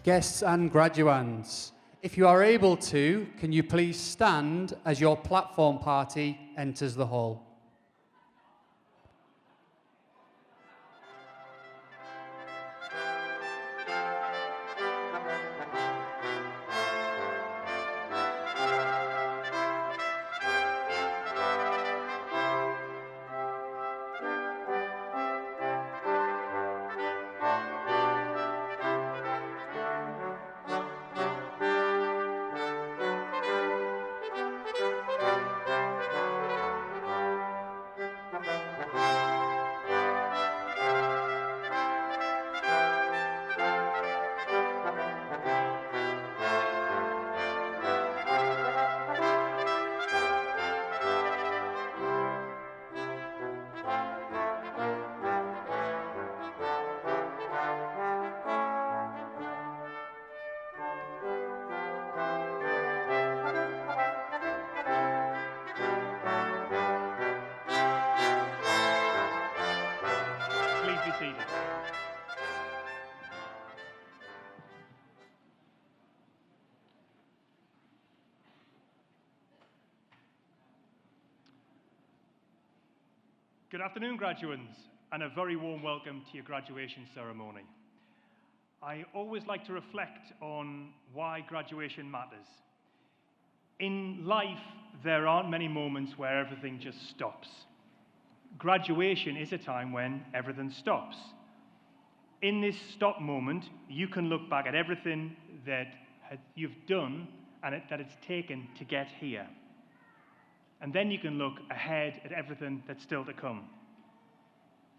Guests and graduands, if you are able to, can you please stand as your platform party enters the hall? Good afternoon, graduates, and a very warm welcome to your graduation ceremony. I always like to reflect on why graduation matters. In life, there aren't many moments where everything just stops. Graduation is a time when everything stops. In this stop moment, you can look back at everything that you've done and that it's taken to get here. And then you can look ahead at everything that's still to come.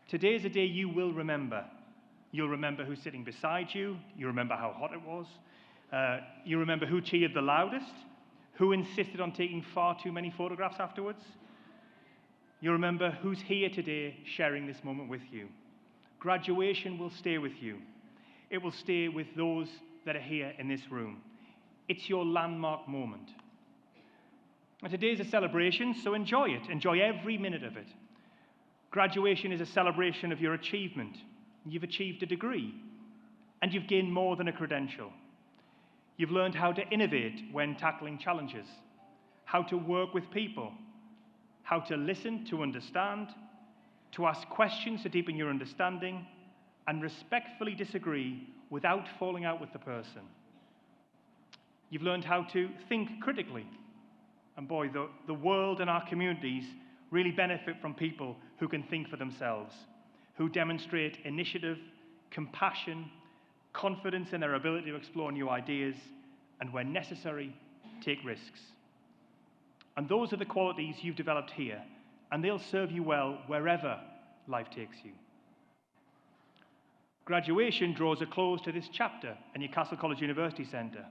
Today is a day you will remember. You'll remember who's sitting beside you. You remember how hot it was. You remember who cheered the loudest, who insisted on taking far too many photographs afterwards. You remember who's here today sharing this moment with you. Graduation will stay with you. It will stay with those that are here in this room. It's your landmark moment. And today is a celebration, so enjoy it. Enjoy every minute of it. Graduation is a celebration of your achievement. You've achieved a degree, and you've gained more than a credential. You've learned how to innovate when tackling challenges, how to work with people, how to listen to understand, to ask questions to deepen your understanding, and respectfully disagree without falling out with the person. You've learned how to think critically. And boy, the world and our communities really benefit from people who can think for themselves, who demonstrate initiative, compassion, confidence in their ability to explore new ideas, and when necessary, take risks. And those are the qualities you've developed here, and they'll serve you well wherever life takes you. Graduation draws a close to this chapter at Newcastle College University Centre.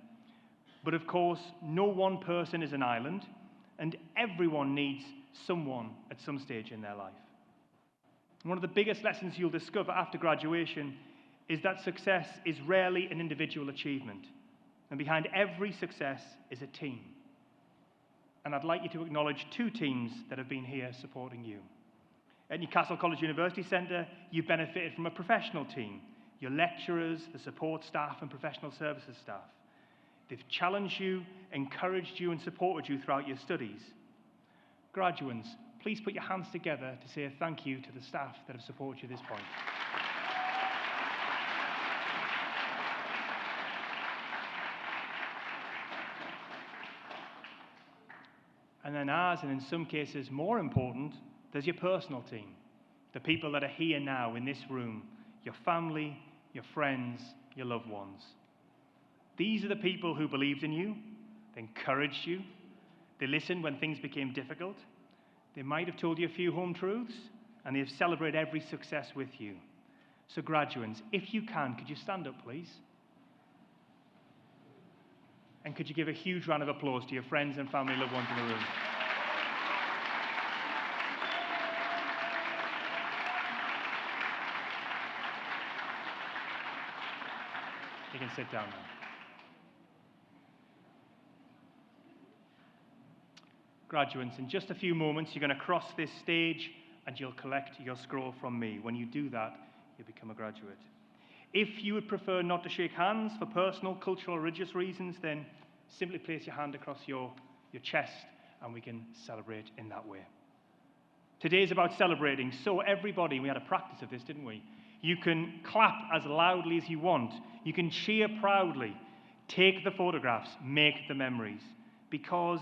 But of course, no one person is an island, and everyone needs someone at some stage in their life. And one of the biggest lessons you'll discover after graduation is that success is rarely an individual achievement, and behind every success is a team. And I'd like you to acknowledge two teams that have been here supporting you. At Newcastle College University Centre, you've benefited from a professional team, your lecturers, the support staff, and professional services staff. They've challenged you, encouraged you, and supported you throughout your studies. Graduates, please put your hands together to say a thank you to the staff that have supported you at this point. And then ours, and in some cases more important, there's your personal team, the people that are here now in this room, your family, your friends, your loved ones. These are the people who believed in you, they encouraged you, they listened when things became difficult, they might have told you a few home truths, and they have celebrated every success with you. So graduates, if you can, could you stand up, please? And could you give a huge round of applause to your friends and family, loved ones in the room? You can sit down now. Graduates, in just a few moments, you're going to cross this stage and you'll collect your scroll from me. When you do that, you'll become a graduate. If you would prefer not to shake hands for personal, cultural, or religious reasons, then simply place your hand across your chest and we can celebrate in that way. Today is about celebrating, so everybody, we had a practice of this, didn't we? You can clap as loudly as you want. You can cheer proudly. Take the photographs, make the memories, because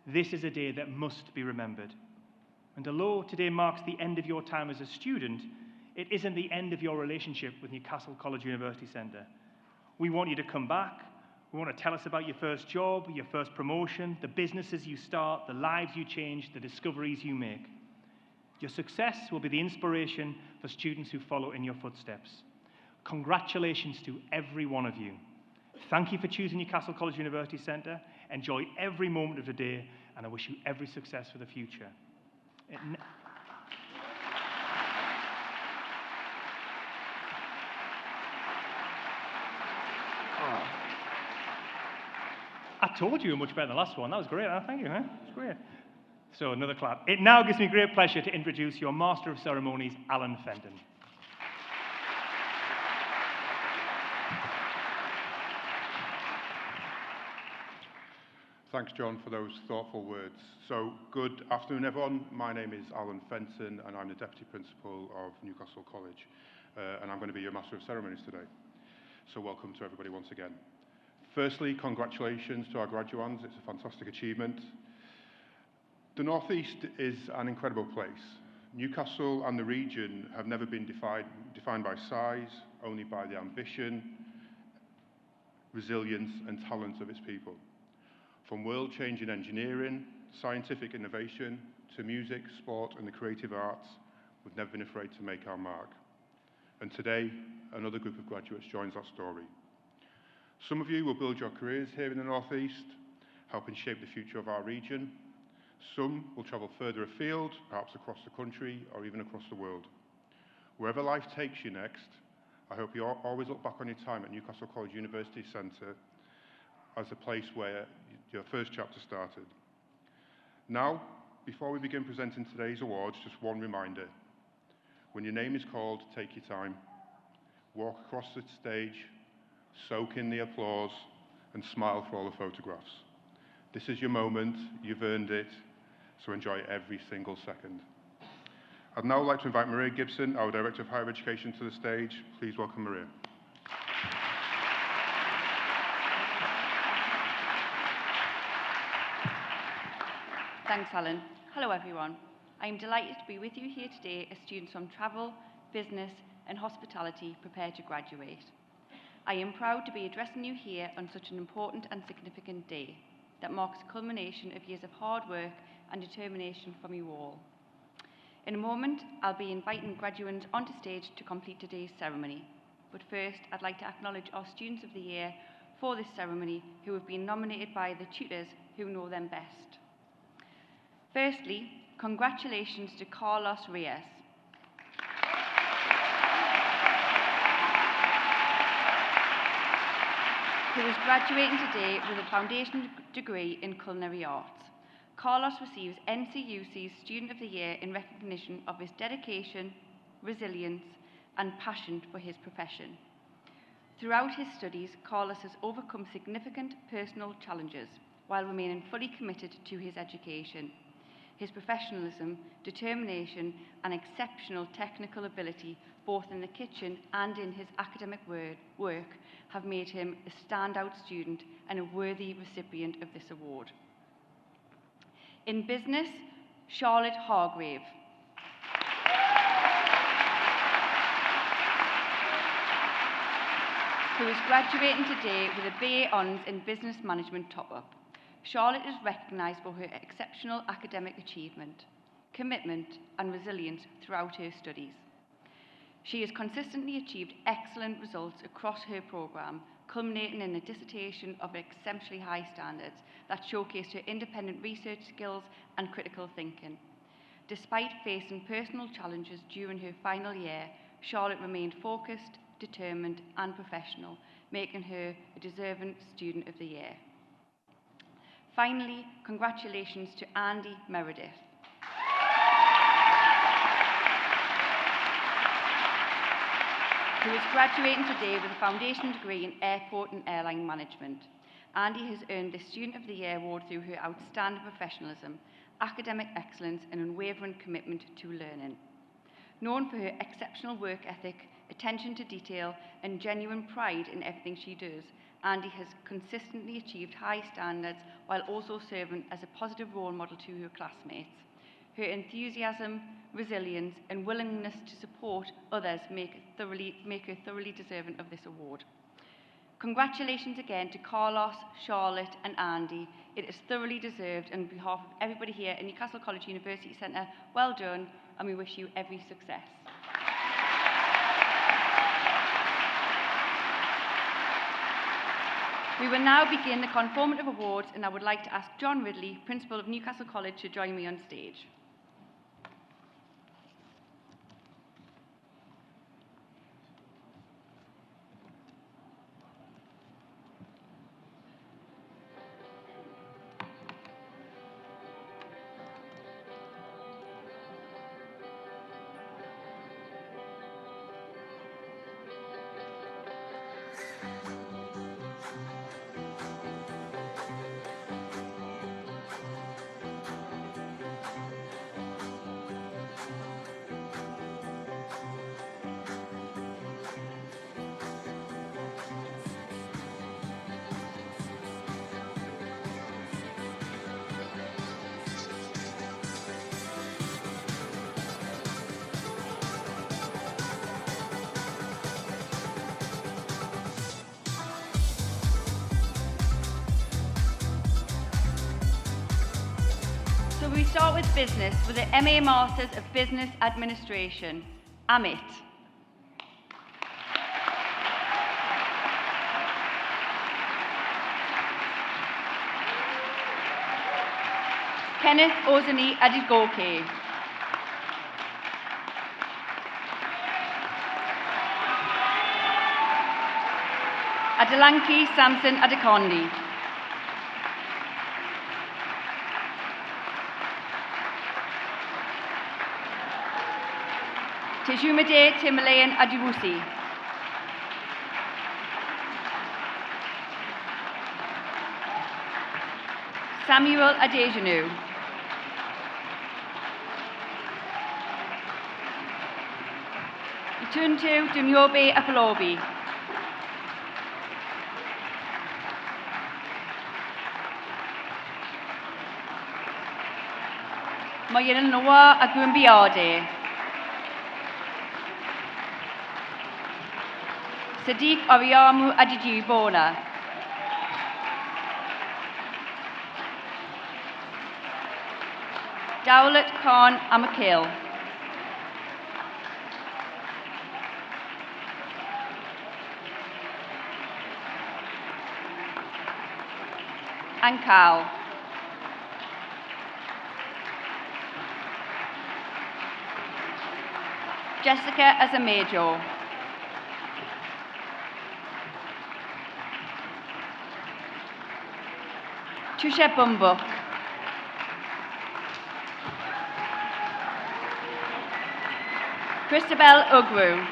this is a day that must be remembered. And although today marks the end of your time as a student, it isn't the end of your relationship with Newcastle College University Centre. We want you to come back. We want to tell us about your first job, your first promotion, the businesses you start, the lives you change, the discoveries you make. Your success will be the inspiration for students who follow in your footsteps. Congratulations to every one of you. Thank you for choosing Newcastle College University Centre. Enjoy every moment of the day, and I wish you every success for the future. I told you much better than the last one. That was great. Thank you. It's great. So another clap. It now gives me great pleasure to introduce your Master of Ceremonies, Alan Fenton. Thanks, John, for those thoughtful words. So, good afternoon, everyone. My name is Alan Fenton, and I'm the Deputy Principal of Newcastle College, and I'm going to be your Master of Ceremonies today. So, welcome to everybody once again. Firstly, congratulations to our graduands. It's a fantastic achievement. The North East is an incredible place. Newcastle and the region have never been defined by size, only by the ambition, resilience, and talent of its people. From world-changing engineering, scientific innovation, to music, sport, and the creative arts, we've never been afraid to make our mark. And today, another group of graduates joins that story. Some of you will build your careers here in the North East, helping shape the future of our region. Some will travel further afield, perhaps across the country or even across the world. Wherever life takes you next, I hope you always look back on your time at Newcastle College University Centre as a place where your first chapter started. Now, before we begin presenting today's awards, just one reminder. When your name is called, take your time. Walk across the stage, soak in the applause, and smile for all the photographs. This is your moment, you've earned it, so enjoy every single second. I'd now like to invite Maria Gibson, our Director of Higher Education, to the stage. Please welcome Maria. Thanks, Alan. Hello, everyone. I am delighted to be with you here today as students from travel, business, and hospitality prepare to graduate. I am proud to be addressing you here on such an important and significant day that marks the culmination of years of hard work and determination from you all. In a moment, I'll be inviting graduates onto stage to complete today's ceremony. But first, I'd like to acknowledge our Students of the Year for this ceremony who have been nominated by the tutors who know them best. Firstly, congratulations to Carlos Reyes. Who is graduating today with a foundation degree in culinary arts. Carlos receives NCUC's Student of the Year in recognition of his dedication, resilience, and passion for his profession. Throughout his studies, Carlos has overcome significant personal challenges while remaining fully committed to his education. His professionalism, determination, and exceptional technical ability, both in the kitchen and in his academic work, have made him a standout student and a worthy recipient of this award. In business, Charlotte Hargrave. Who is graduating today with a BA Honours in Business Management top-up. Charlotte is recognised for her exceptional academic achievement, commitment and resilience throughout her studies. She has consistently achieved excellent results across her programme, culminating in a dissertation of exceptionally high standards that showcased her independent research skills and critical thinking. Despite facing personal challenges during her final year, Charlotte remained focused, determined and professional, making her a deserving Student of the Year. Finally, congratulations to Andy Meredith. who is graduating today with a foundation degree in Airport and Airline Management. Andy has earned the Student of the Year award through her outstanding professionalism, academic excellence and unwavering commitment to learning. Known for her exceptional work ethic, attention to detail and genuine pride in everything she does, Andy has consistently achieved high standards while also serving as a positive role model to her classmates. Her enthusiasm, resilience and willingness to support others make her thoroughly deserving of this award. Congratulations again to Carlos, Charlotte and Andy. It is thoroughly deserved, and on behalf of everybody here at Newcastle College University Centre, well done, and we wish you every success. We will now begin the conformative awards, and I would like to ask John Ridley, Principal of Newcastle College, to join me on stage. So we start with business with the MA Masters of Business Administration, Amit. Kenneth Ozani Adigoke. Adelanki Samson Adekondi. Tejumade Timalayan Adiwusi. Samuel Adejanu. Ituntu Dunyobe Afolobi. Mayanoa Agumbiade. Sadiq Ariamu Adijibona. Dowlat Khan Amakil. Ankal. Jessica Azamejo. Tusha Bumbuk. Christabel Ugru.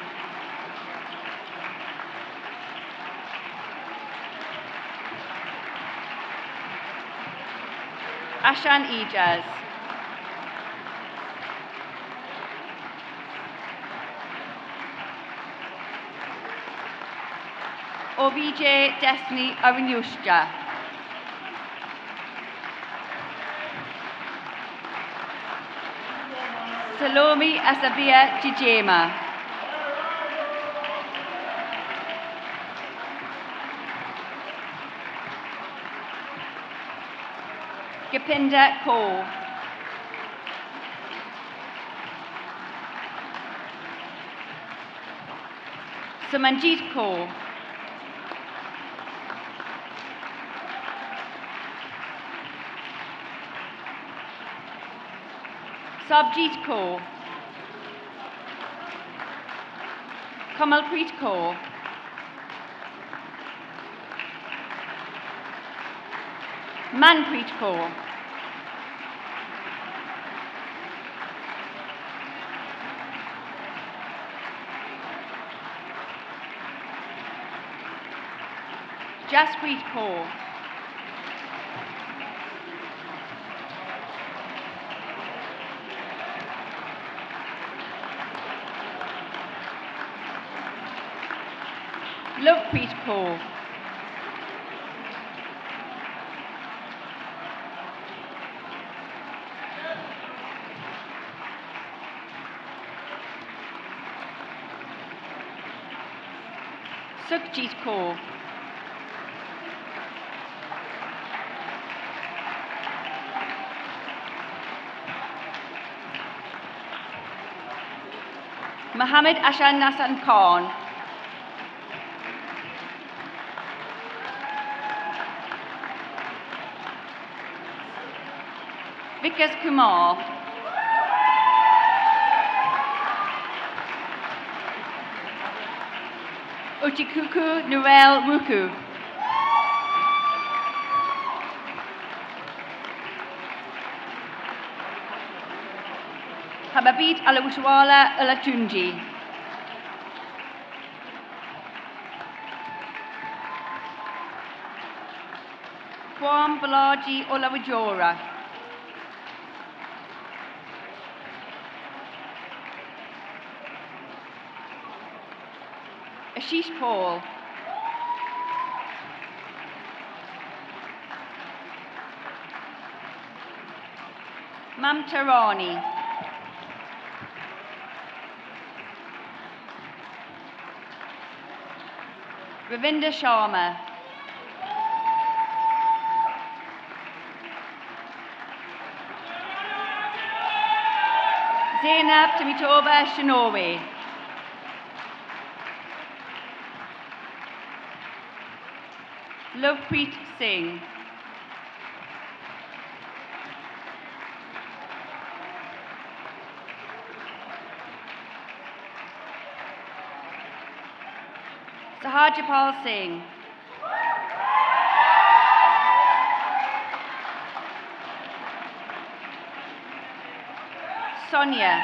Ashan Ijaz. OBJ Destiny Arinushja. Salome Asabia Jijema. Gapinda Kaur. Samanjit Kaur. Sabjit Kaur. Kamalpreet Kaur. Manpreet Kaur. Jaspreet Kaur. Lovepreet Kaur. Sukhjit Kaur. Mohammed Ashan Nasan Khan. Vikas Kumar. Uchikuku Noel Wuku. Hababit Alawushwala Alatunji. Kwam Balaji Olawajora. Ashish Paul. Mamta Rani. Ravinda Sharma. Zainab Tamitova Shinowe. Lovepreet Singh. Sahajapal Singh. Sonia.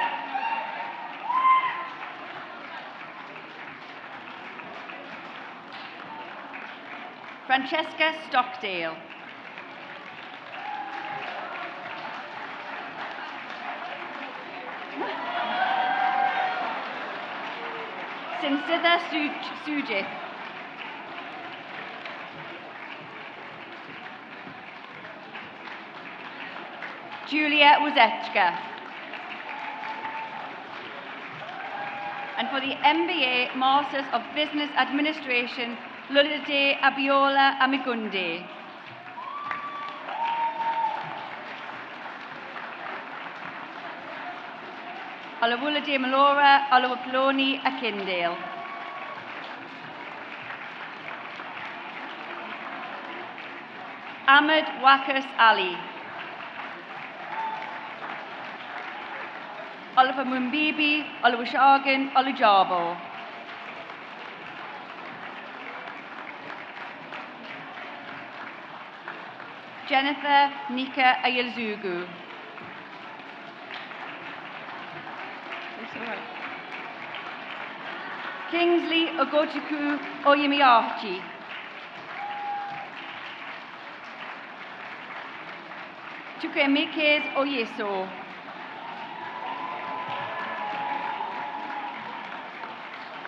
Francesca Stockdale. Sinsitha Sujit. Julia Wozeczka. And for the MBA Masters of Business Administration, Lulade Abiola Amigunde. Olawulade Malora Olawapoloni Akindale. Ahmed Wakas Ali. Oliver Mumbibi Olawushagan Olujabo. Jennifer Nika Ayelzugu. Kingsley Ogochuku Oyemiachi. Chukwemekes Oyeso.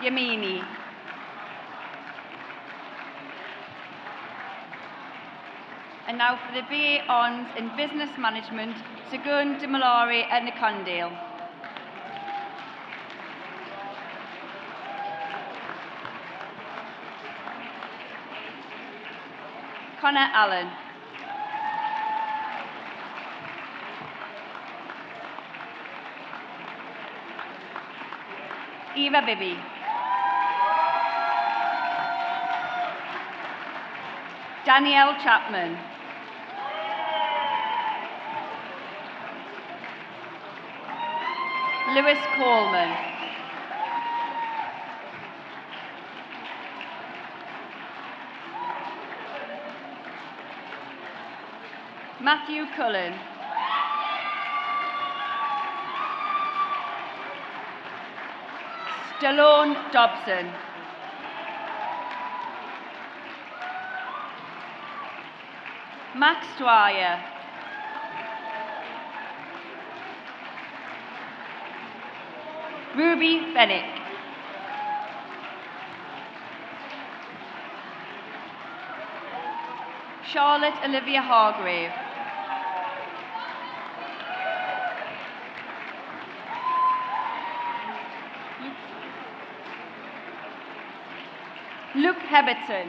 Yamini. And now for the BA Hons in Business Management, Sagun Demalari and Nicondale. Connor Allen. Eva Bibby. Danielle Chapman. Lewis Coleman. Matthew Cullen. Stallone Dobson. Max Dwyer. Ruby Fennick. Charlotte Olivia Hargrave. Luke Heberton.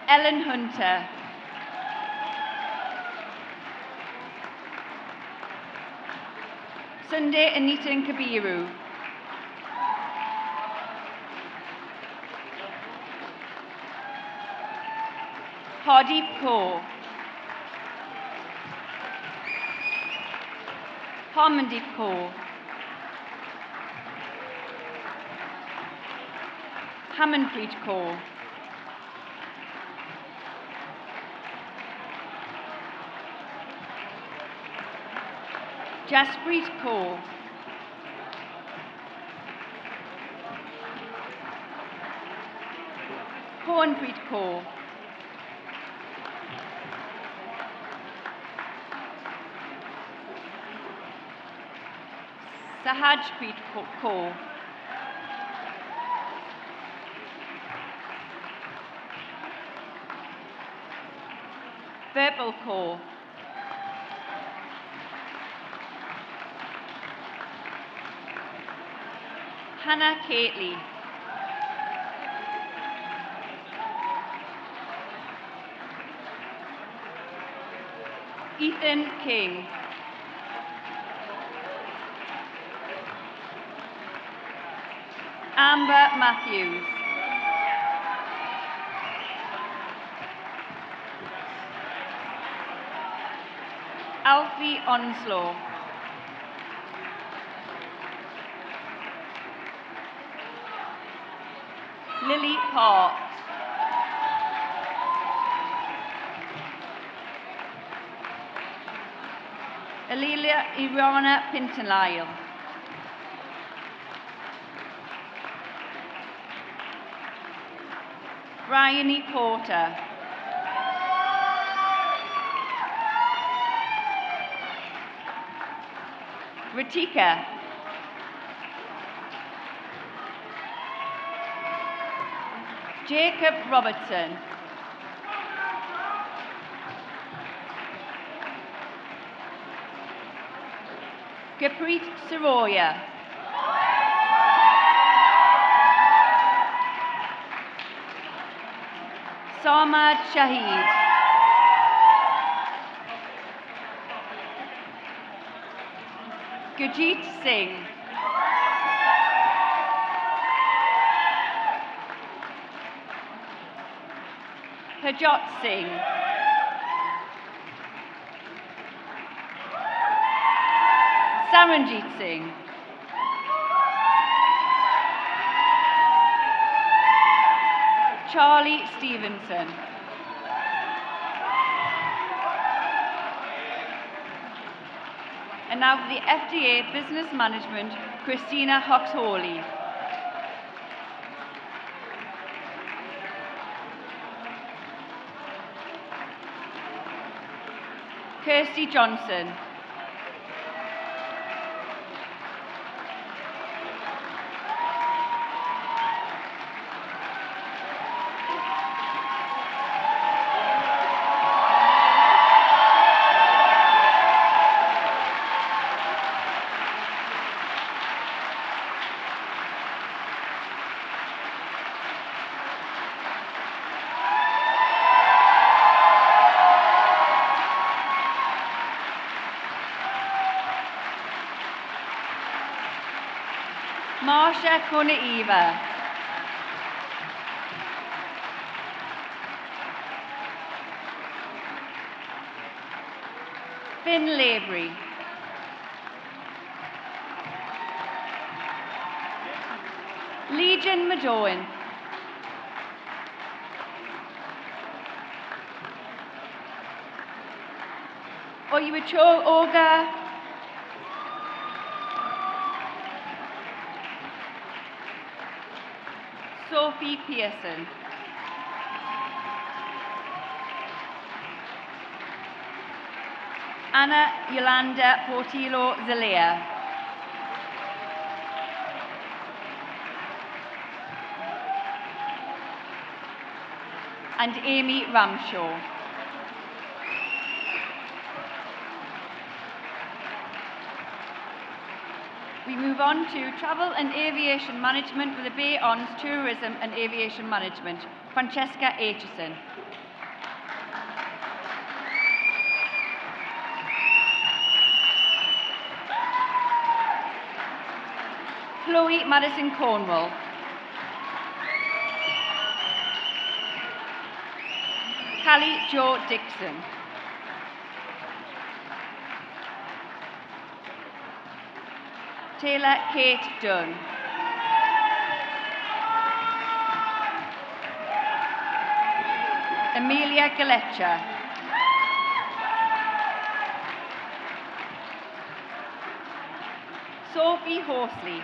Ellen Hunter. Sunday Anita Nkabiru. Hardeep Kaur. Harmandeep Kaur. Hamanpreet Kaur. Jaspreet Kaur. Cornpreet Kaur. Sahajpreet Kaur. Virpal Kaur. Hannah Cately. Ethan King. Amber Matthews. Alfie Onslow. Lily Park. Alelia Irana Pinton-Lyle. Bryony Porter. Ritika. Jacob Robertson. Gurpreet Saroya. Samad Shahid. Gurjeet Singh. Harjot Singh. Saranjit Singh. Charlie Stevenson. And now for the FDA Business Management, Christina Hoxhawley. Kirsty Johnson. Marsha Konaiva. Finn Lavery. Legion Madowan. Oyucho Olga. Sophie Pearson. Anna Yolanda Portillo Zelea. And Amy Ramshaw. We move on to Travel and Aviation Management with a BA Honours Tourism and Aviation Management, Francesca Aitchison. Chloe Madison Cornwall. Callie Jo Dixon. Taylor Kate Dunn. Amelia Galecha. Sophie Horsley.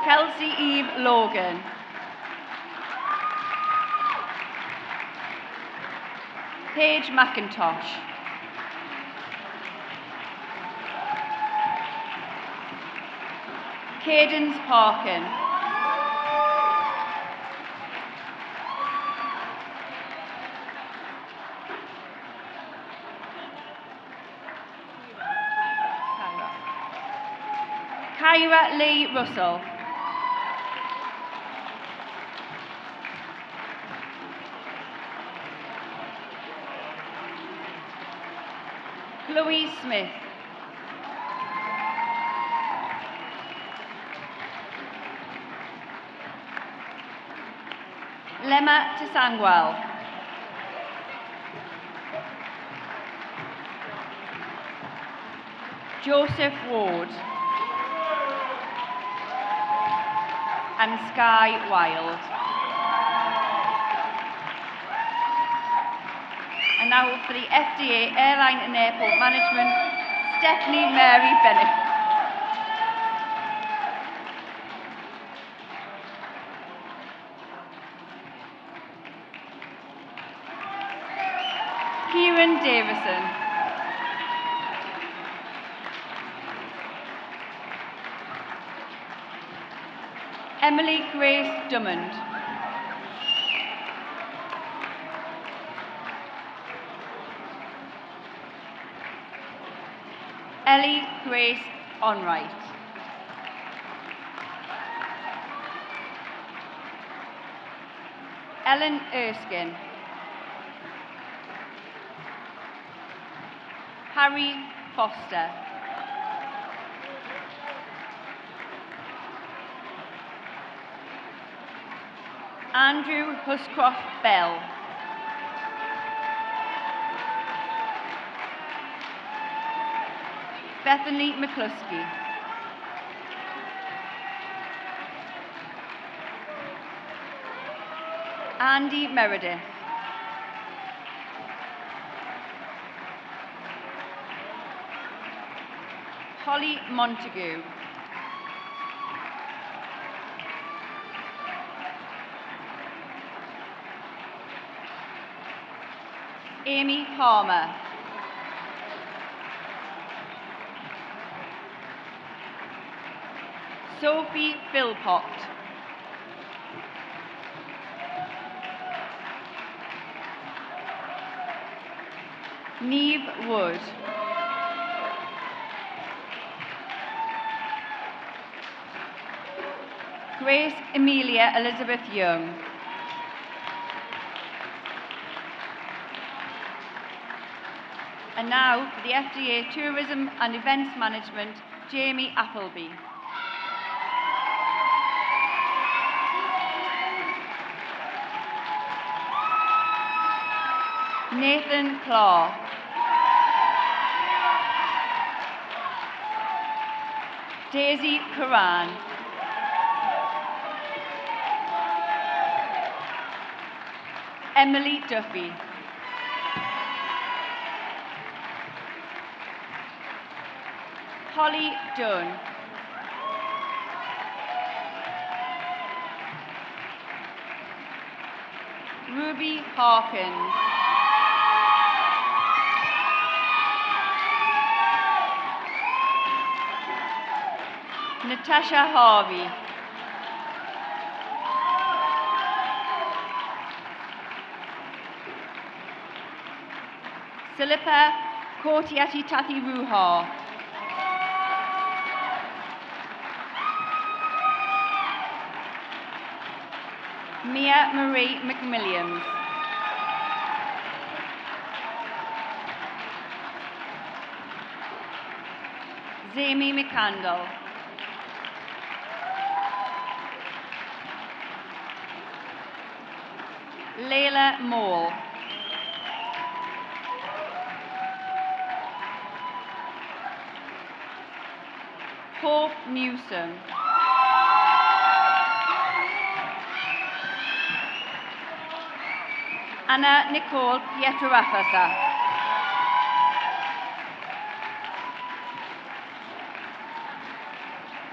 Kelsey Eve Logan. Paige McIntosh. Cadence Parkin. Kyra Lee Russell. Chloe Smith. Lemma Tasangwal. Joseph Ward. And Sky Wild. And now for the FDA Airline and Airport Management, Stephanie Mary Bennett. Kieran Davison. Emily Grace Drummond. Ellie Grace Onright. Ellen Erskine. Harry Foster. Andrew Huscroft Bell. Bethany McCluskey. Andy Meredith. Holly Montague. Amy Palmer. Sophie Philpott. Neve Wood. Grace Amelia Elizabeth Young. And now for the FDA Tourism and Events Management, Jamie Appleby. Nathan Claw. Daisy Karan. Emily Duffy. Holly Dunn. Ruby Harkins. Natasha Harvey. Silipa Kotiati Tati Ruha. Mia Marie McMilliams. Zami McCandle. Layla Mole. Hope Newsom. Anna Nicole Pietrafasa.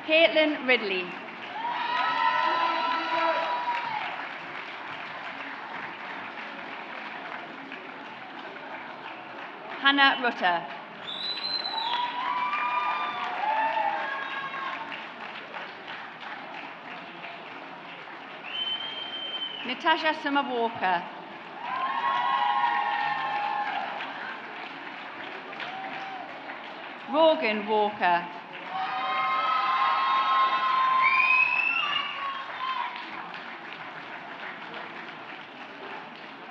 Caitlin Ridley. Hannah Rutter. Natasha Summer Walker. Rogan Walker.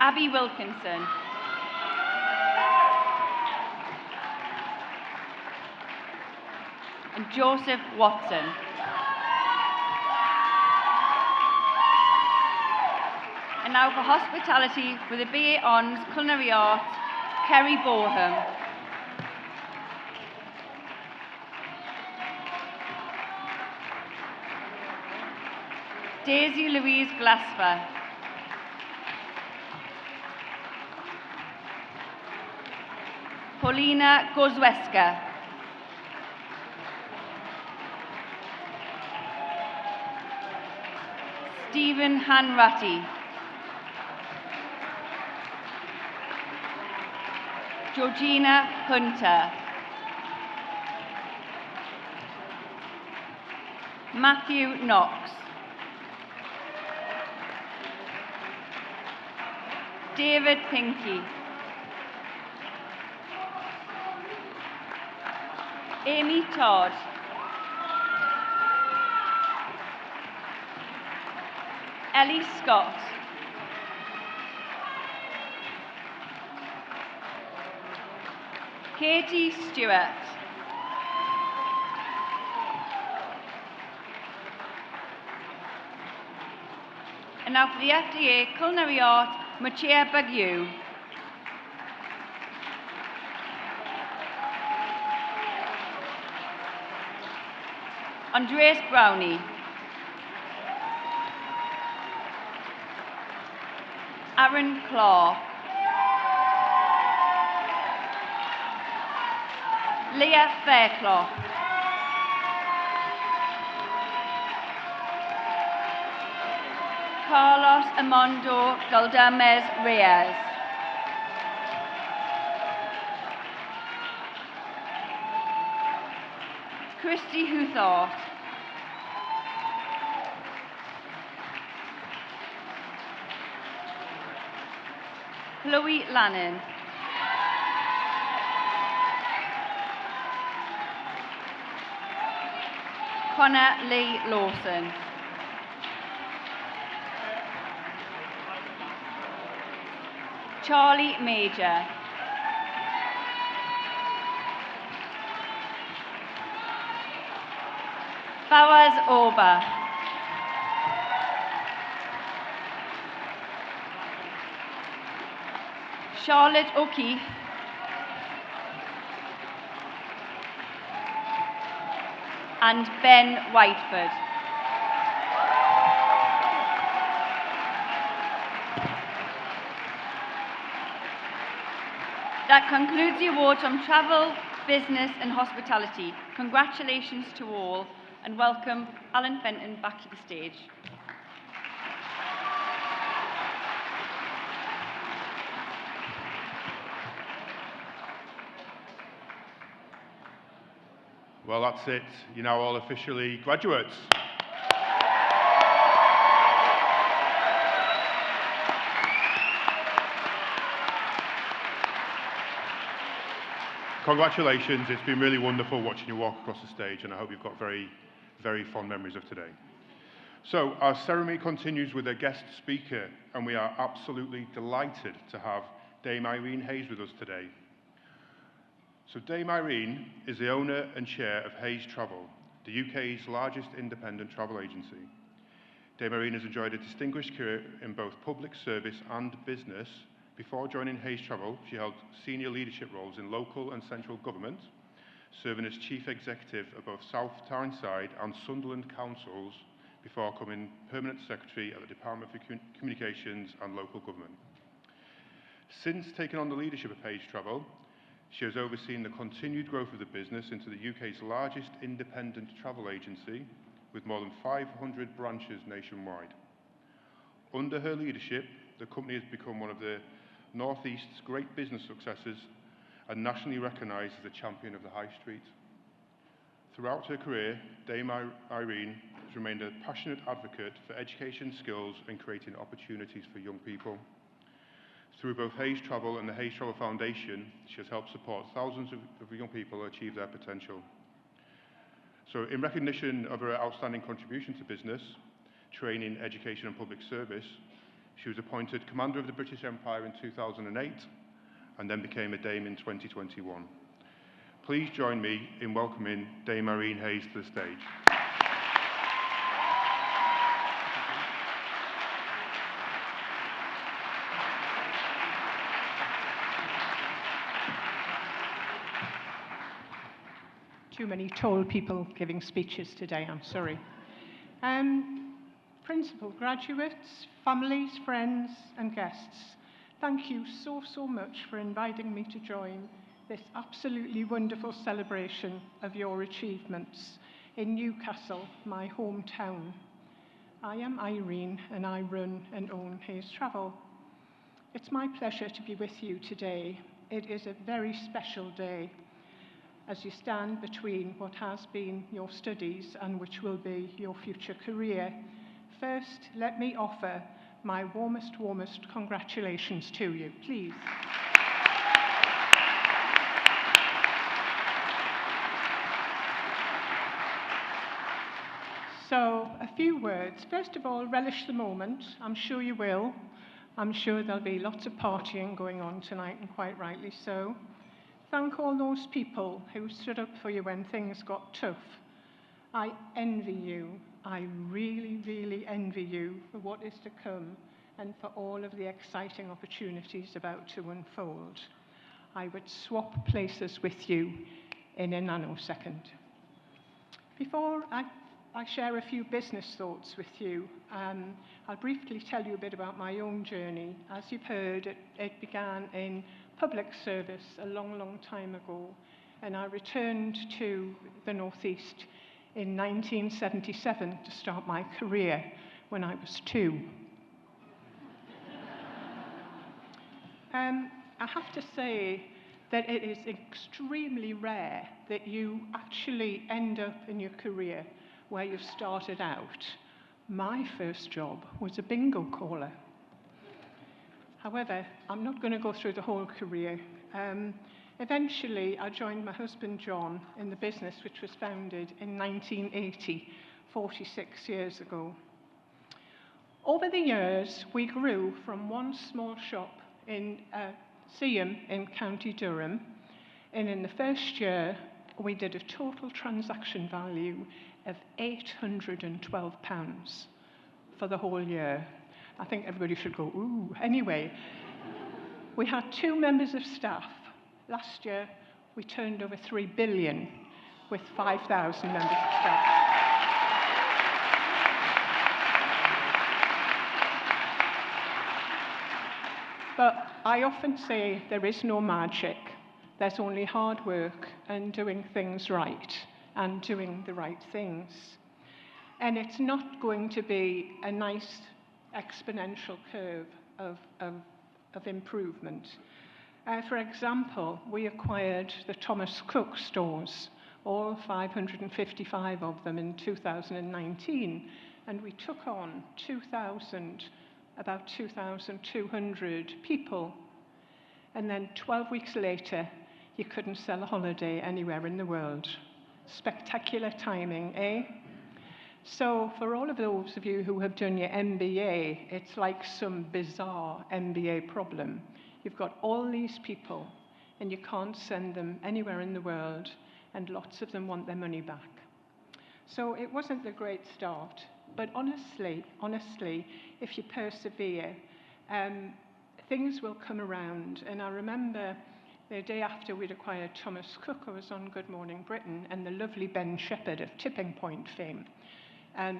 Abby Wilkinson. And Joseph Watson. And now for hospitality with a BA Hons Culinary Arts, Kerry Boham. Daisy Louise Glasper. Paulina Gozweska. Stephen Hanratty. Georgina Hunter. Matthew Knox. David Pinkey. Amy Todd. Ellie Scott. Katie Stewart. And now for the FDA Culinary Art, Machia Bagu. Andreas Brownie. Aaron Clark. Leah Fairclough. Carlos Armando Galdames Reyes. Christy Huthart. Chloe Lannon. Connor Lee Lawson. Charlie Major. Fawaz Oba. Charlotte O'Keefe. And Ben Whiteford. That concludes the awards from Travel, Business and Hospitality. Congratulations to all and welcome Alan Fenton back to the stage. Well, that's it. You're now all officially graduates. Congratulations. It's been really wonderful watching you walk across the stage, and I hope you've got very, very fond memories of today. So our ceremony continues with a guest speaker, and we are absolutely delighted to have Dame Irene Hayes with us today. So Dame Irene is the owner and chair of Hayes Travel, the UK's largest independent travel agency. Dame Irene has enjoyed a distinguished career in both public service and business. Before joining Hayes Travel, she held senior leadership roles in local and central government, serving as chief executive of both South Tyneside and Sunderland councils before becoming permanent secretary at the Department for Communications and Local Government. Since taking on the leadership of Hayes Travel, she has overseen the continued growth of the business into the UK's largest independent travel agency with more than 500 branches nationwide. Under her leadership, the company has become one of the North East's great business successes and nationally recognised as a champion of the High Street. Throughout her career, Dame Irene has remained a passionate advocate for education skills and creating opportunities for young people. Through both Hayes Travel and the Hayes Travel Foundation, she has helped support thousands of young people achieve their potential. So in recognition of her outstanding contribution to business, training, education and public service, she was appointed Commander of the British Empire in 2008 and then became a Dame in 2021. Please join me in welcoming Dame Irene Hayes to the stage. Too many tall people giving speeches today, I'm sorry. Principal, graduates, families, friends and guests, thank you so much for inviting me to join this absolutely wonderful celebration of your achievements in Newcastle, my hometown. I am Irene and I run and own Hayes Travel. It's my pleasure to be with you today. It is a very special day as you stand between what has been your studies and which will be your future career. First, let me offer my warmest congratulations to you, please. So, a few words. First of all, relish the moment. I'm sure you will. I'm sure there'll be lots of partying going on tonight, and quite rightly so. Thank all those people who stood up for you when things got tough. I envy you. I really envy you for what is to come and for all of the exciting opportunities about to unfold. I would swap places with you in a nanosecond. Before I share a few business thoughts with you, I'll briefly tell you a bit about my own journey. As you've heard, it began in public service a long time ago, and I returned to the North East in 1977 to start my career when I was 2. I have to say that it is extremely rare that you actually end up in your career where you started out. My first job was a bingo caller. However, I'm not going to go through the whole career. Eventually, I joined my husband John in the business which was founded in 1980, 46 years ago. Over the years, we grew from one small shop in Seaham in County Durham, and in the first year, we did a total transaction value of £812 for the whole year. I think everybody should go, ooh. Anyway, we had 2 members of staff. Last year, we turned over 3 billion with 5,000 members of staff. But I often say there is no magic. There's only hard work and doing things right and doing the right things. And it's not going to be a nice exponential curve of improvement. For example, we acquired the Thomas Cook stores all 555 of them in 2019, and we took on about 2,200 people. And then 12 weeks later, you couldn't sell a holiday anywhere in the world. Spectacular timing, eh? So for all of those of you who have done your MBA, it's like some bizarre MBA problem. You've got all these people, and you can't send them anywhere in the world, and lots of them want their money back. So it wasn't a great start, but honestly, if you persevere, things will come around. And I remember the day after we'd acquired Thomas Cook, I was on Good Morning Britain, and the lovely Ben Shepherd of Tipping Point fame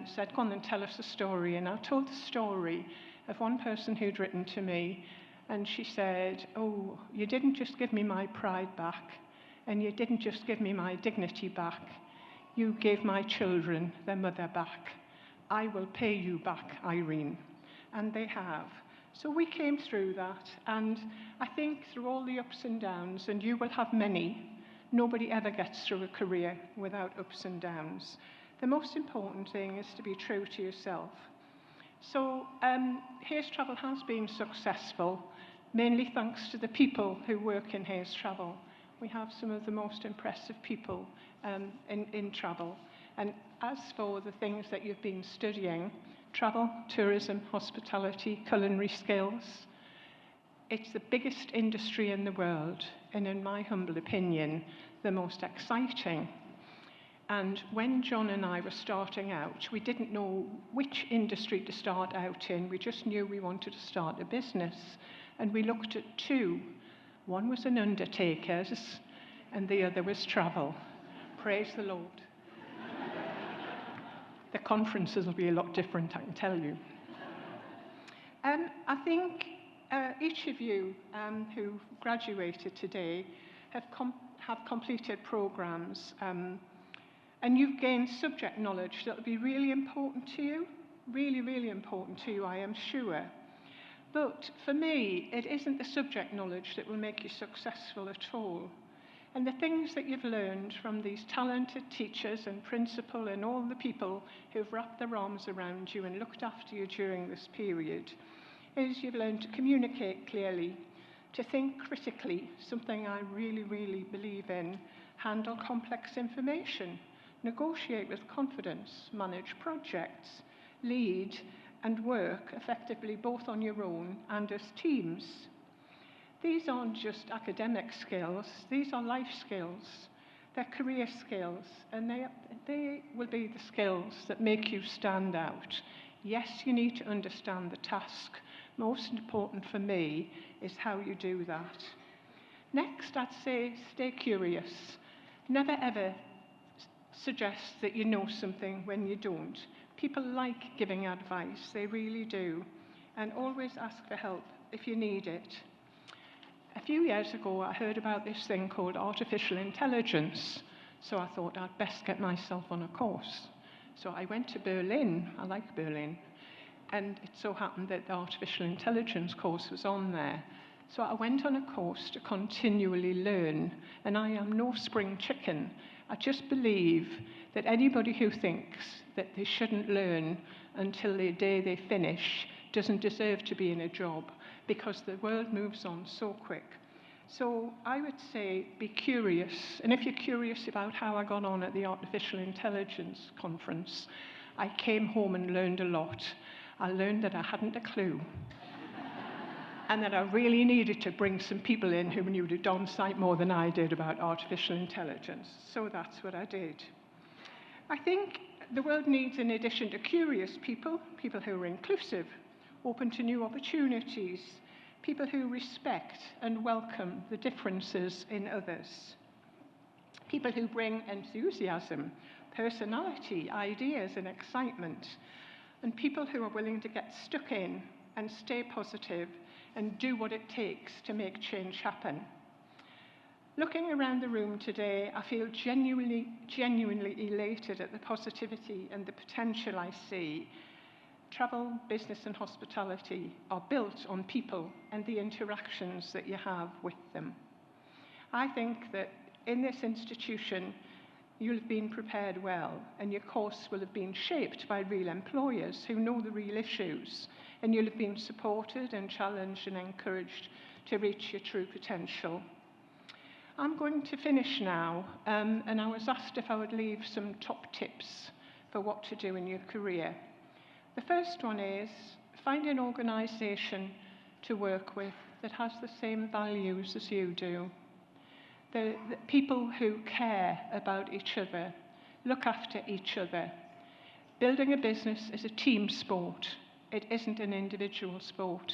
said, "Go on and tell us a story." And I told the story of one person who'd written to me, and she said, "Oh, you didn't just give me my pride back, and you didn't just give me my dignity back. You gave my children their mother back. I will pay you back, Irene." And they have. So we came through that, and I think through all the ups and downs, and you will have many, nobody ever gets through a career without ups and downs. The most important thing is to be true to yourself. So Hayes Travel has been successful, mainly thanks to the people who work in Hayes Travel. We have some of the most impressive people in travel. And as for the things that you've been studying, travel, tourism, hospitality, culinary skills, it's the biggest industry in the world, and in my humble opinion, the most exciting. And when John and I were starting out, we didn't know which industry to start out in. We just knew we wanted to start a business. And we looked at two. One was an undertaker's, and the other was travel. Praise the Lord. The conferences will be a lot different, I can tell you. I think each of you who graduated today have completed programs, and you've gained subject knowledge that will be really important to you, really important to you, I am sure. But for me, it isn't the subject knowledge that will make you successful at all. And the things that you've learned from these talented teachers and principal and all the people who've wrapped their arms around you and looked after you during this period is you've learned to communicate clearly, to think critically, something I really believe in, handle complex information, negotiate with confidence, manage projects, lead and work effectively both on your own and as teams. These aren't just academic skills, these are life skills. They're career skills, and they will be the skills that make you stand out. Yes, you need to understand the task. Most important for me is how you do that. Next, I'd say stay curious. Never ever suggest that you know something when you don't. People like giving advice, they really do. And always ask for help if you need it. A few years ago, I heard about this thing called artificial intelligence, so I thought I'd best get myself on a course. So I went to Berlin, I like Berlin, and it so happened that the artificial intelligence course was on there. So I went on a course to continually learn, and I am no spring chicken. I just believe that anybody who thinks that they shouldn't learn until the day they finish doesn't deserve to be in a job, because the world moves on so quick. So I would say be curious, and if you're curious about how I got on at the Artificial Intelligence Conference, I came home and learned a lot. I learned that I hadn't a clue, and that I really needed to bring some people in who knew a darn sight more than I did about artificial intelligence. So that's what I did. I think the world needs, in addition to curious people, people who are inclusive, open to new opportunities, people who respect and welcome the differences in others, people who bring enthusiasm, personality, ideas and excitement, and people who are willing to get stuck in and stay positive and do what it takes to make change happen. Looking around the room today, I feel genuinely elated at the positivity and the potential I see. Travel, business and hospitality are built on people and the interactions that you have with them. I think that in this institution, you'll have been prepared well, and your course will have been shaped by real employers who know the real issues, and you'll have been supported and challenged and encouraged to reach your true potential. I'm going to finish now, and I was asked if I would leave some top tips for what to do in your career. The first one is find an organisation to work with that has the same values as you do. The people who care about each other, look after each other. Building a business is a team sport. It isn't an individual sport.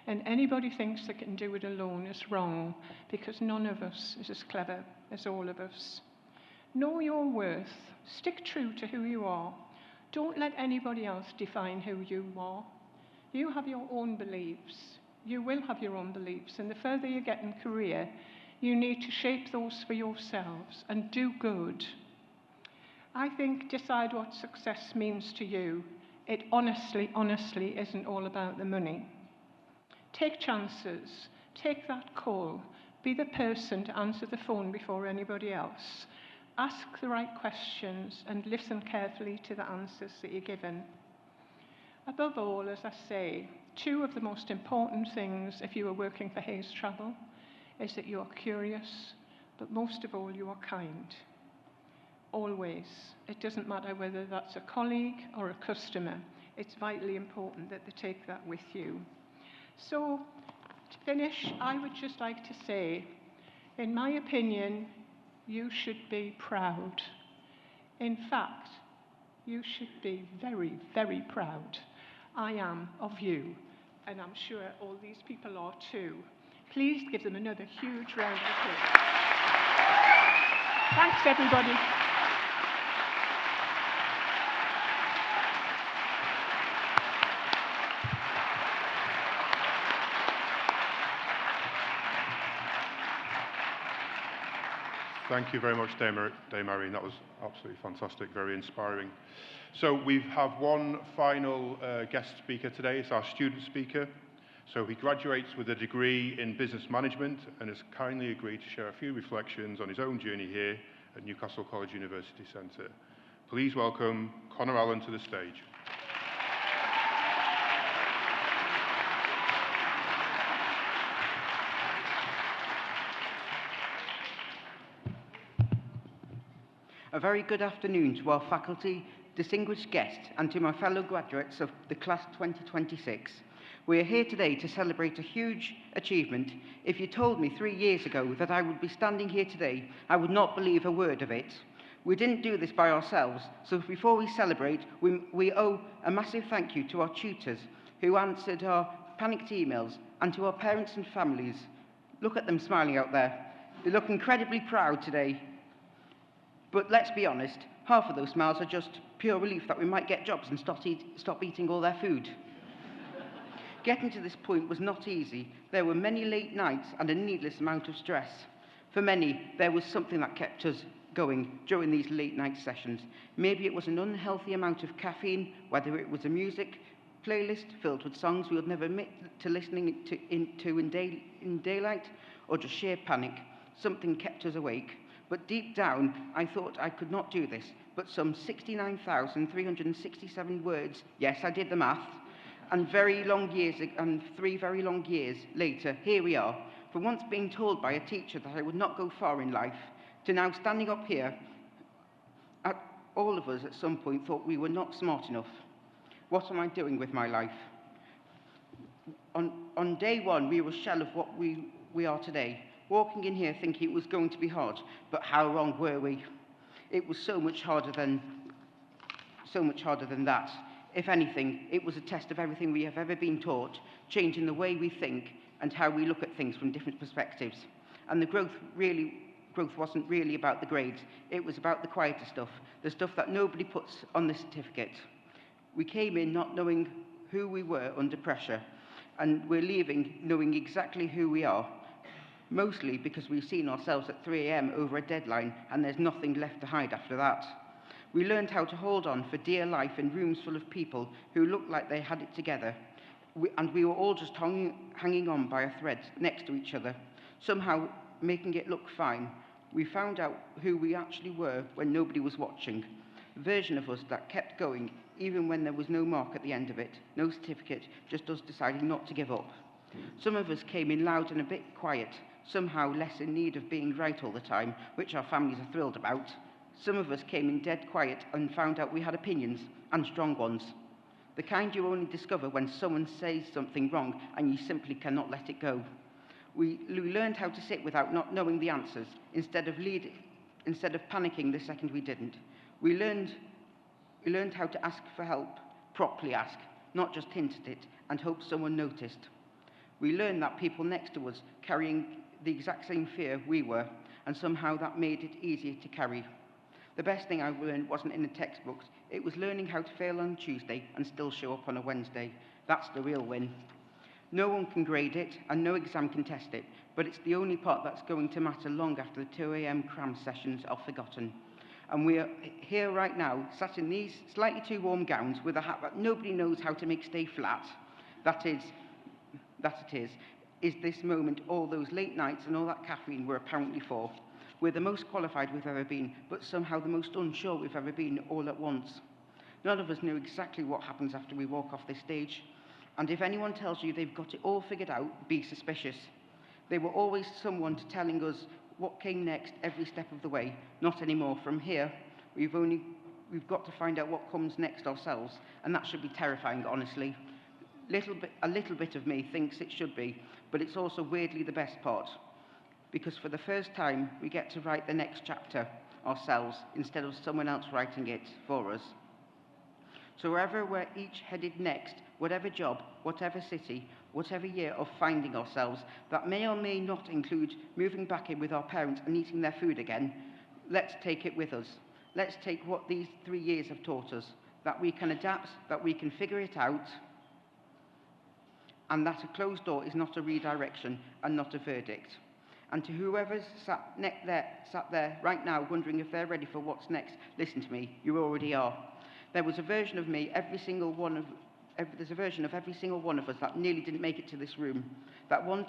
And anybody thinks they can do it alone is wrong, because none of us is as clever as all of us. Know your worth. Stick true to who you are. Don't let anybody else define who you are. You have your own beliefs. You will have your own beliefs. And the further you get in career, you need to shape those for yourselves and do good. I think decide what success means to you. It honestly isn't all about the money. Take chances. Take that call. Be the person to answer the phone before anybody else. Ask the right questions and listen carefully to the answers that you're given. Above all, as I say, two of the most important things if you are working for Hayes Travel is that you are curious, but most of all, you are kind. Always. It doesn't matter whether that's a colleague or a customer. It's vitally important that they take that with you. So, to finish, I would just like to say, in my opinion, you should be proud. In fact, you should be very, very proud. I am of you, and I'm sure all these people are too. Please give them another huge round of applause. Thanks, everybody. Thank you very much, Dame Irene. That was absolutely fantastic, very inspiring. So we have one final guest speaker today. It's our student speaker. So he graduates with a degree in business management and has kindly agreed to share a few reflections on his own journey here at Newcastle College University Centre. Please welcome Connor Allen to the stage. A very good afternoon to our faculty, distinguished guests, and to my fellow graduates of the class 2026. We are here today to celebrate a huge achievement. If you told me 3 years ago that I would be standing here today, I would not believe a word of it. We didn't do this by ourselves, so before we celebrate, we owe a massive thank you to our tutors who answered our panicked emails, and to our parents and families. Look at them smiling out there. They look incredibly proud today. But let's be honest, half of those smiles are just pure relief that we might get jobs and stop eating all their food. Getting to this point was not easy. There were many late nights and a needless amount of stress. For many, there was something that kept us going during these late night sessions. Maybe it was an unhealthy amount of caffeine, whether it was a music playlist filled with songs we would never admit to listening to in daylight, or just sheer panic. Something kept us awake. But deep down, I thought I could not do this. But some 69,367 words, yes, I did the math, and 3 very long years later, here we are. From once being told by a teacher that I would not go far in life, to now standing up here, all of us at some point thought we were not smart enough. What am I doing with my life? On day one, we were a shell of what we are today. Walking in here thinking it was going to be hard, but how wrong were we? It was so much harder than that. If anything, it was a test of everything we have ever been taught, changing the way we think and how we look at things from different perspectives. And the growth wasn't really about the grades. It was about the quieter stuff, the stuff that nobody puts on the certificate. We came in not knowing who we were under pressure, and we're leaving knowing exactly who we are. Mostly because we've seen ourselves at 3 a.m. over a deadline, and there's nothing left to hide after that. We learned how to hold on for dear life in rooms full of people who looked like they had it together. And we were all just hanging on by a thread next to each other, somehow making it look fine. We found out who we actually were when nobody was watching. A version of us that kept going even when there was no mark at the end of it, no certificate, just us deciding not to give up. Some of us came in loud and a bit quiet, somehow less in need of being right all the time, which our families are thrilled about. Some of us came in dead quiet and found out we had opinions, and strong ones. The kind you only discover when someone says something wrong and you simply cannot let it go. We learned how to sit without not knowing the answers, instead of panicking the second we didn't. We learned how to ask for help, properly ask, not just hint at it and hope someone noticed. We learned that people next to us carrying the exact same fear we were, and somehow that made it easier to carry. The best thing I learned wasn't in the textbooks, it was learning how to fail on Tuesday and still show up on a Wednesday. That's the real win. No one can grade it and no exam can test it, but it's the only part that's going to matter long after the 2 a.m. cram sessions are forgotten. And we are here right now, sat in these slightly too warm gowns with a hat that nobody knows how to make stay flat. That it is this moment all those late nights and all that caffeine were apparently for. We're the most qualified we've ever been, but somehow the most unsure we've ever been all at once. None of us know exactly what happens after we walk off this stage. And if anyone tells you they've got it all figured out, be suspicious. They were always someone telling us what came next every step of the way. Not anymore. From here, we've got to find out what comes next ourselves, and that should be terrifying, honestly. A little bit of me thinks it should be, but it's also weirdly the best part, because for the first time, we get to write the next chapter ourselves instead of someone else writing it for us. So wherever we're each headed next, whatever job, whatever city, whatever year of finding ourselves, that may or may not include moving back in with our parents and eating their food again, let's take it with us. Let's take what these 3 years have taught us, that we can adapt, that we can figure it out, and that a closed door is not a redirection and not a verdict. And to whoever's sat there right now wondering if they're ready for what's next, listen to me, you already are. There was a version of me, there's a version of every single one of us that nearly didn't make it to this room. The one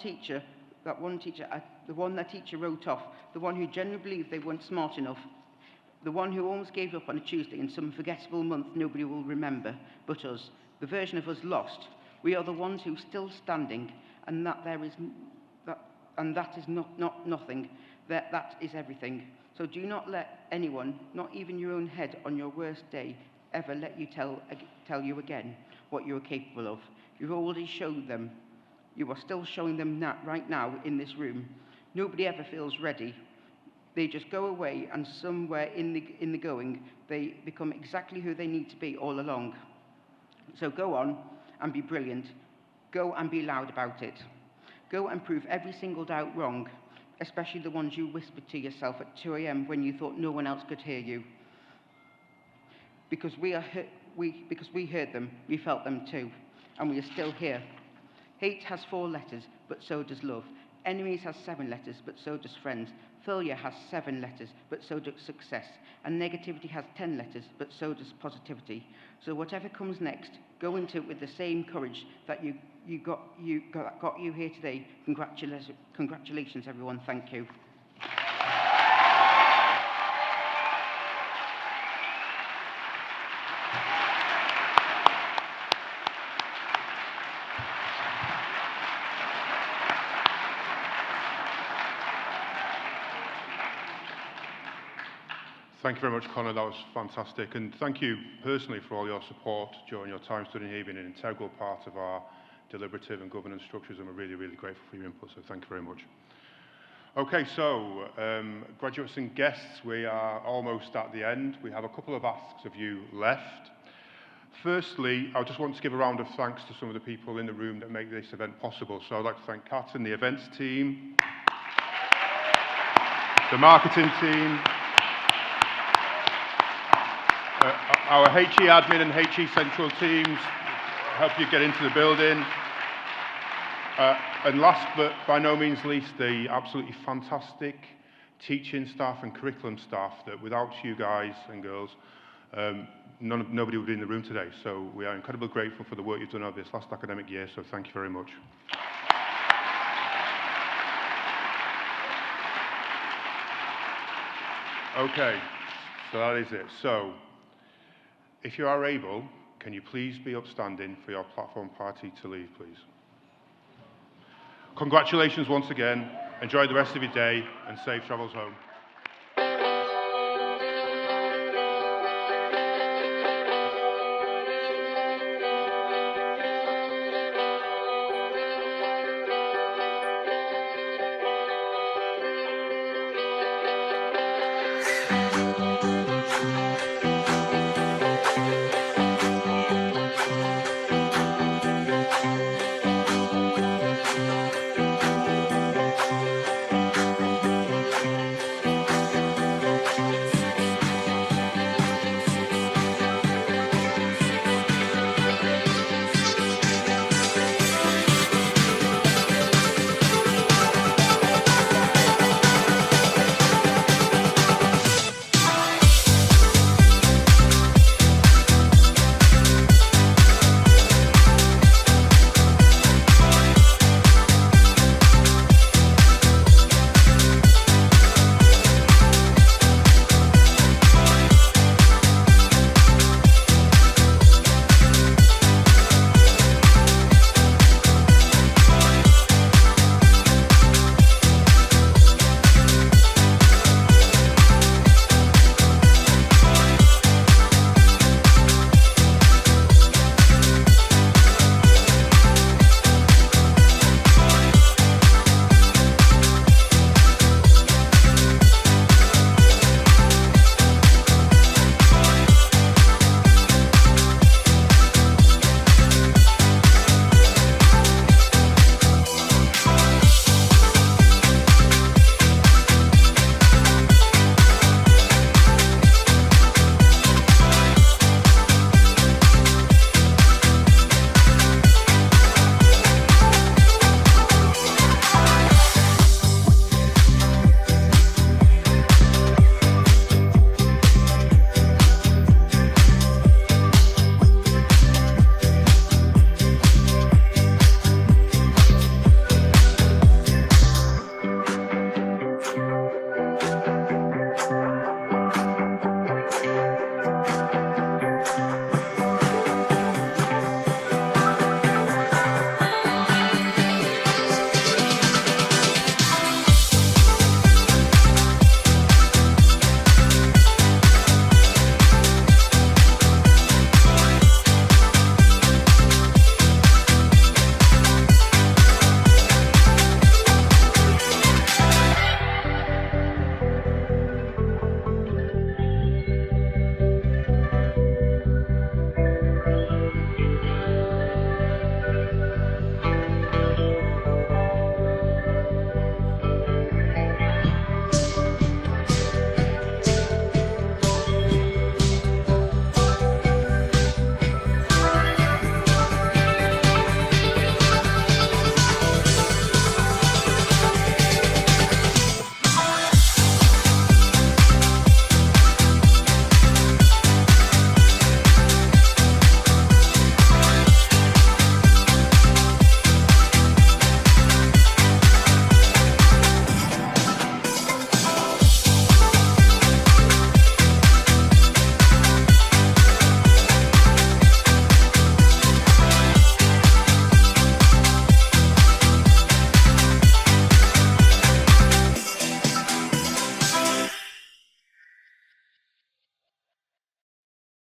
the teacher wrote off, the one who genuinely believed they weren't smart enough, the one who almost gave up on a Tuesday in some forgettable month nobody will remember but us. The version of us lost. We are the ones who are still standing, and that is not nothing. That is everything. So do not let anyone, not even your own head on your worst day, ever let you tell you again what you are capable of. You've already showed them. You are still showing them right now in this room. Nobody ever feels ready. They just go away, and somewhere in the going, they become exactly who they need to be all along. So go on and be brilliant. Go and be loud about it. Go and prove every single doubt wrong, especially the ones you whispered to yourself at 2 a.m. when you thought no one else could hear you. Because we heard them, we felt them too, and we are still here. Hate has 4 letters, but so does love. Enemies has 7 letters, but so does friends. Failure has 7 letters, but so does success. And negativity has 10 letters, but so does positivity. So whatever comes next, go into it with the same courage that got you here today. Congratulations, everyone. Thank you. Thank you very much, Connor. That was fantastic. And thank you personally for all your support during your time studying here, being an integral part of our deliberative and governance structures, and we're really, really grateful for your input, so thank you very much. Okay, so graduates and guests, we are almost at the end. We have a couple of asks of you left. Firstly, I just want to give a round of thanks to some of the people in the room that make this event possible. So I'd like to thank Kat and the events team, the marketing team, our HE admin and HE central teams help you get into the building. And last but by no means least, the absolutely fantastic teaching staff and curriculum staff that without you guys and girls, nobody would be in the room today. So we are incredibly grateful for the work you've done over this last academic year, so thank you very much. Okay, so that is it. So, if you are able, can you please be upstanding for your platform party to leave, please? Congratulations once again. Enjoy the rest of your day and safe travels home.